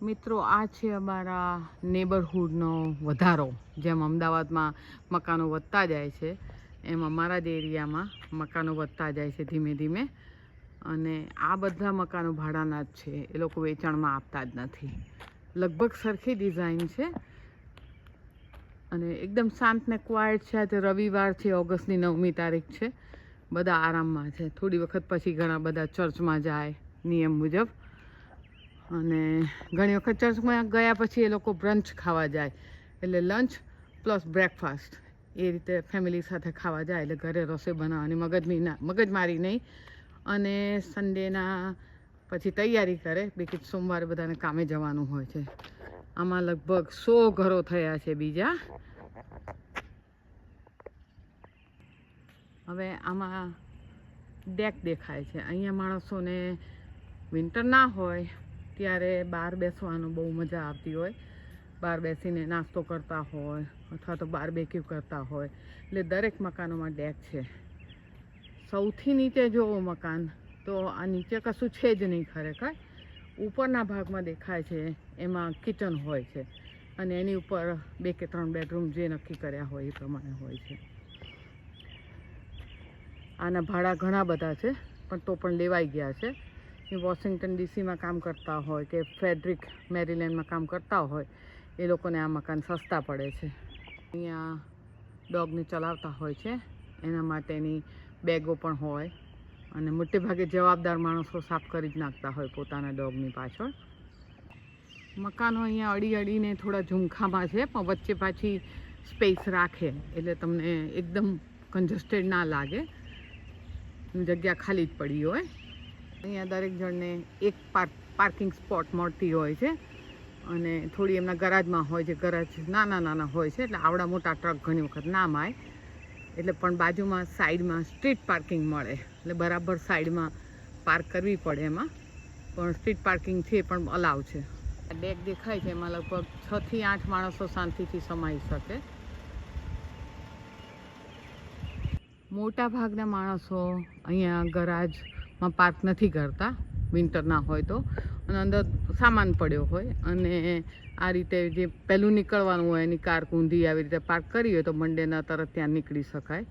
મિત્રો આ છે અમારા નેબરહુડનો વધારો. જેમ અમદાવાદમાં મકાનો વધતા જાય છે એમ અમારા જ એરિયામાં મકાનો વધતા જાય છે ધીમે ધીમે. અને આ બધા મકાનો ભાડાના જ છે, એ લોકો વેચાણમાં આપતા જ નથી. લગભગ સરખી ડિઝાઇન છે અને એકદમ શાંત ને ક્વાયટ છે. આજે રવિવાર છે, ઓગસ્ટની 9મી તારીખ છે. બધા આરામમાં છે. થોડી વખત પછી ઘણા બધા ચર્ચમાં જાય નિયમ મુજબ, અને ઘણી વખત ચર્ચમાં ગયા પછી એ લોકો બ્રંચ ખાવા જાય, એટલે લંચ પ્લસ બ્રેકફાસ્ટ એ રીતે ફેમિલી સાથે ખાવા જાય. એટલે ઘરે રસોઈ બનાવવાની મગજમારી નહીં. અને સન્ડેના પછી તૈયારી કરે, બીજી સોમવારે બધાને કામે જવાનું હોય છે. આમાં લગભગ 100 ઘરો થયા છે બીજા. હવે આમાં ડેક દેખાય છે. અહીંયા માણસોને વિન્ટર ના હોય ત્યારે બહાર બેસવાનું બહુ મજા આવતી હોય. બહાર બેસીને નાસ્તો કરતા હોય અથવા તો બારબેક્યુ કરતા હોય. એટલે દરેક મકાનોમાં ડેક છે. સૌથી નીચે જોવો મકાન તો આ નીચે કશું છે જ નહીં ખરેખર. ઉપરના ભાગમાં દેખાય છે એમાં કિચન હોય છે, અને એની ઉપર 2 કે 3 બેડરૂમ જે નક્કી કર્યા હોય એ પ્રમાણે હોય છે. આના ભાડા ઘણા બધા છે, પણ તો પણ લેવાઈ ગયા છે. વોશિંગ્ટન ડીસીમાં કામ કરતા હોય કે ફ્રેડરિક મેરીલેન્ડમાં કામ કરતા હોય એ લોકોને આ મકાન સસ્તા પડે છે. અહીંયા ડોગને ચલાવતા હોય છે, એના માટેની બેગો પણ હોય, અને મોટે ભાગે જવાબદાર માણસો સાફ કરી જ નાખતા હોય પોતાના ડોગની પાછળ. મકાનો અહીંયા અડીને થોડા ઝુમખામાં છે, પણ વચ્ચે પાછી સ્પેસ રાખે એટલે તમને એકદમ કન્જસ્ટેડ ના લાગે, જગ્યા ખાલી જ પડી હોય. અહીંયા દરેક જણને એક પાર્કિંગ સ્પોટ મળતી હોય છે, અને થોડી એમના ગરાજમાં હોય છે. ગરાજ નાના હોય છે, એટલે આવડા મોટા ટ્રક ઘણી વખત ના માય, એટલે પણ બાજુમાં સાઈડમાં સ્ટ્રીટ પાર્કિંગ મળે, એટલે બરાબર સાઈડમાં પાર્ક કરવી પડે. એમાં પણ સ્ટ્રીટ પાર્કિંગ છે પણ અલાવ છે. ડેક દેખાય છે, એમાં લગભગ 6 થી 8 માણસો શાંતિથી સમાઈ શકે. મોટા ભાગના માણસો અહીંયા ગરાજમાં પાર્ક નથી કરતા વિન્ટર ના હોય તો, અને અંદર સામાન પડ્યો હોય, અને આ રીતે જે પહેલું નીકળવાનું હોય એની કાર કૂંધી આવી રીતે પાર્ક કરી હોય તો મંડેના તરત ત્યાં નીકળી શકાય,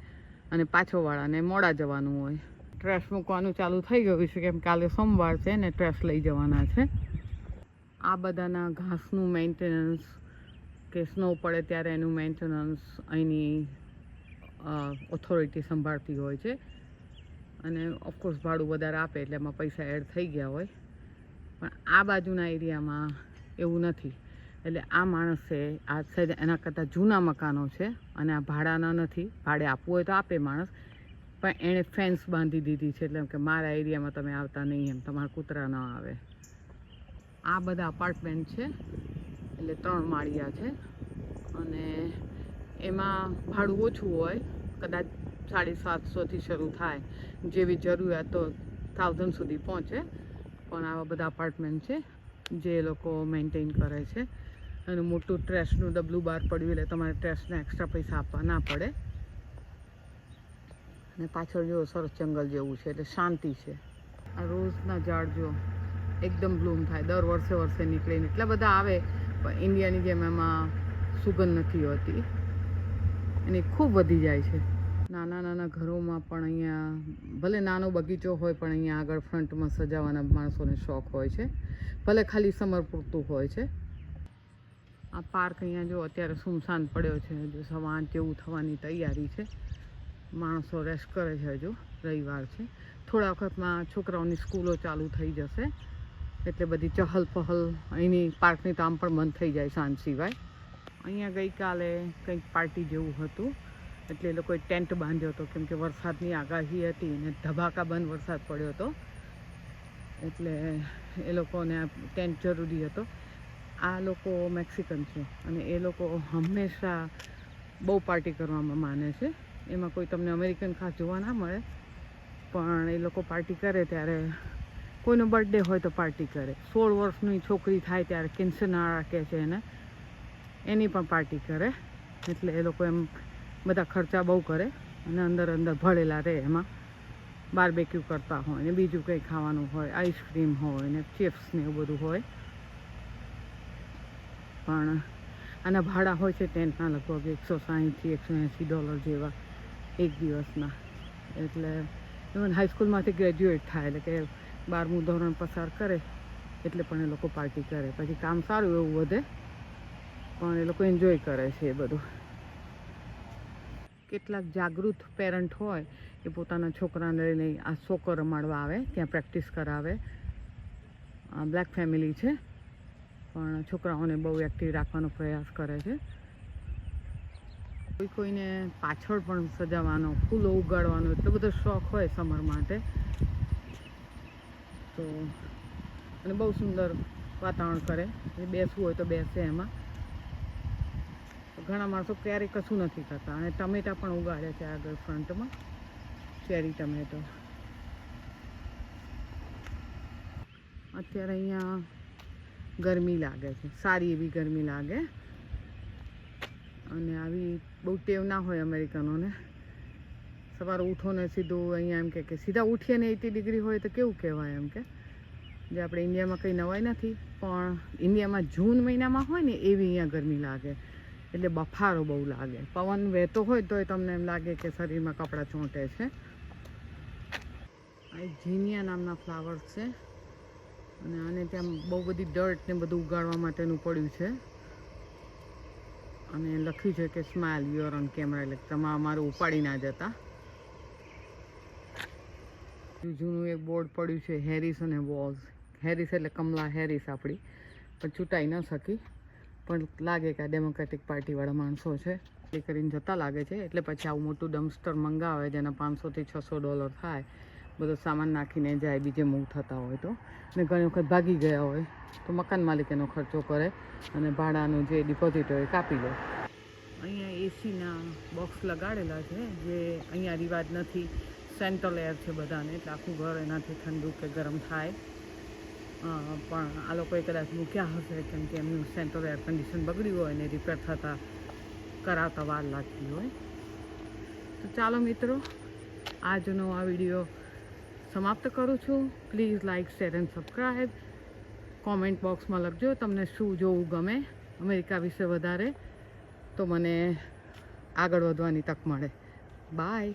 અને પાછોવાળાને મોડા જવાનું હોય. ટ્રેશ મૂકવાનું ચાલુ થઈ ગયું છે, કેમ કાલે સોમવાર છે ને ટ્રેશ લઈ જવાના છે. આ બધાના ઘાસનું મેન્ટેનન્સ કે સ્નો પડે ત્યારે એનું મેન્ટેનન્સ અહીંની ઓથોરિટી સંભાળતી હોય છે, અને ઓફકોર્સ ભાડું વધારે આપે એટલે એમાં પૈસા એડ થઈ ગયા હોય. પણ આ બાજુના એરિયામાં એવું નથી, એટલે આ માણસે આ સાઈડ એના કરતાં જૂના મકાનો છે, અને આ ભાડાના નથી. ભાડે આપવું હોય તો આપે માણસ, પણ એણે ફેન્સ બાંધી દીધી છે, એટલે કે મારા એરિયામાં તમે આવતા નહીં, એમ તમારા કૂતરા ન આવે. આ બધા અપાર્ટમેન્ટ છે, એટલે 3 માળિયા છે, અને એમાં ભાડું ઓછું હોય, કદાચ 750થી શરૂ થાય. જેવી જરૂરિયાત તો 1000 સુધી પહોંચે. પણ આવા બધા અપાર્ટમેન્ટ છે જે લોકો મેન્ટેન કરે છે. અને મોટું ટ્રેશનું ડબલું બહાર પડ્યું એટલે તમારે ટ્રેશના એક્સ્ટ્રા પૈસા આપવા ના પડે. અને પાછળ જો સરસ જંગલ જેવું છે, એટલે શાંતિ છે. આ રોઝના ઝાડ જો એકદમ બ્લૂમ થાય, દર વર્ષે નીકળીને એટલા બધા આવે, પણ ઇન્ડિયાની જેમ એમાં સુગંધ નથી હોતી, અને ખૂબ વધી જાય છે. નાના ઘરોમાં પણ અહીંયા ભલે નાનો બગીચો હોય, પણ અહીંયા આગળ ફ્રન્ટમાં સજાવવાના માણસોને શોખ હોય છે, ભલે ખાલી સમર પૂરતું હોય છે. આ પાર્ક અહીંયા જો અત્યારે સુમસાન પડ્યો છે, હજુ સવાર જેવું થવાની તૈયારી છે. માણસો રેસ્ટ કરે છે, હજુ રવિવાર છે. થોડા વખતમાં છોકરાઓની સ્કૂલો ચાલુ થઈ જશે, એટલે બધી ચહલ પહલ અહીંની પાર્કની તો આમ પણ બંધ થઈ જાય સાંજ સિવાય. અહીંયા ગઈકાલે કંઈક પાર્ટી જેવું હતું, એટલે એ લોકોએ ટેન્ટ બાંધ્યો હતો, કેમ કે વરસાદની આગાહી હતી અને ધબાકાબંધ વરસાદ પડ્યો હતો, એટલે એ લોકોને આ ટેન્ટ જરૂરી હતો. આ લોકો મેક્સિકન છે, અને એ લોકો હંમેશા બહુ પાર્ટી કરવામાં માને છે. એમાં કોઈ તમને અમેરિકન ખાસ જોવા ના મળે, પણ એ લોકો પાર્ટી કરે ત્યારે કોઈનો બર્થડે હોય તો પાર્ટી કરે. 16 વર્ષની છોકરી થાય ત્યારે કિન્સનાળા કહે છે એને, એની પણ પાર્ટી કરે. એટલે એ લોકો એમ બધા ખર્ચા બહુ કરે, અને અંદર ભળેલા રહે. એમાં બારબેક્યુ કરતા હોય ને બીજું કંઈ ખાવાનું હોય, આઈસ્ક્રીમ હોય ને ચિપ્સ ને એવું બધું હોય. પણ આના ભાડા હોય છે ટેન્ટના લગભગ $160 થી $180 જેવા એક દિવસના. એટલે ઇવન હાઈસ્કૂલમાંથી ગ્રેજ્યુએટ થાય એટલે કે 12મું ધોરણ પસાર કરે એટલે પણ એ લોકો પાર્ટી કરે. પછી કામ સારું એવું વધે પણ એ લોકો એન્જોય કરે છે એ બધું. કેટલાક જાગૃત પેરેન્ટ હોય એ પોતાના છોકરાને લઈને આ સોકર રમાડવા આવે, ત્યાં પ્રેક્ટિસ કરાવે. બ્લેક ફેમિલી છે પણ છોકરાઓને બહુ એક્ટિવ રાખવાનો પ્રયાસ કરે છે. કોઈને પાછળ પણ સજાવવાનો, ફૂલો ઉગાડવાનો એટલો બધો શોખ હોય સમર માટે. તો અને બહુ સુંદર વાતાવરણ કરે. બેસવું હોય તો બેસે એમાં. ઘણા માણસો ક્યારેય કશું નથી કરતા. અને ટમેટા પણ ઉગાડે છે આગળ ફ્રન્ટમાં, ચેરી ટમેટો. અત્યારે અહીંયા ગરમી લાગે છે, સારી એવી ગરમી લાગે. અને આવી બહુ ટેવ ના હોય અમેરિકનોને. સવારે ઉઠો ને સીધું અહીંયા એમ કે સીધા ઉઠીએ ને 80 ડિગ્રી હોય તો કેવું કહેવાય એમ કે જે આપણે ઇન્ડિયામાં કંઈ નવાઈ નથી. પણ ઇન્ડિયામાં જૂન મહિનામાં હોય ને એવી અહીંયા ગરમી લાગે. એટલે બફારો બહુ લાગે. પવન વહેતો હોય તોય તમને એમ લાગે કે શરીરમાં કપડાં ચોંટે છે. આ એક ઝીનિયા નામના ફ્લાવર્સ છે અને આને ત્યાં બહુ બધી ડર્ટ ને બધું ઉગાડવા માટેનું પડ્યું છે. અને લખ્યું છે કે સ્માઇલ યુઅર ઓન કેમેરા, એટલે તમે અમારું ઉપાડી ના જતા. જૂનું એક બોર્ડ પડ્યું છે હેરિસ અને વોઝ. હેરિસ એટલે કમલા હેરિસ આપણી, પણ ચૂંટાઈ ન શકી. પણ લાગે કે આ ડેમોક્રેટિક પાર્ટીવાળા માણસો છે એ કરીને જતા લાગે છે. એટલે પછી આવું મોટું ડમ્પસ્ટર મંગાવે જેના $500 થી $600 થાય. બધો સામાન નાખીને જાય બીજે મૂવ થતા હોય તો. ને ઘણી વખત ભાગી ગયા હોય તો મકાન માલિક એનો ખર્ચો કરે અને ભાડાનું જે ડિપોઝિટ હોય એ કાપી લે. અહીંયા એસીના બોક્સ લગાડેલા છે જે અહીંયા રિવાજ નથી. સેન્ટ્રલ એર છે બધાને એટલે આખું ઘર એનાથી ઠંડુ કે ગરમ થાય. પણ આ લોકોએ કદાચ મૂક્યા હશે કેમ કે એમનું સેન્ટ્રલ એર કન્ડિશન બગડ્યું હોય ને રિપેર થતાં કરાવતા વાર લાગતી હોય. તો ચાલો મિત્રો, આજનો આ વિડીયો સમાપ્ત કરું છું. Please like, share and subscribe. Comment બોક્સમાં લખજો તમને શું જોવું ગમે અમેરિકા વિશે વધારે, તો મને આગળ વધવાની તક મળે. બાય.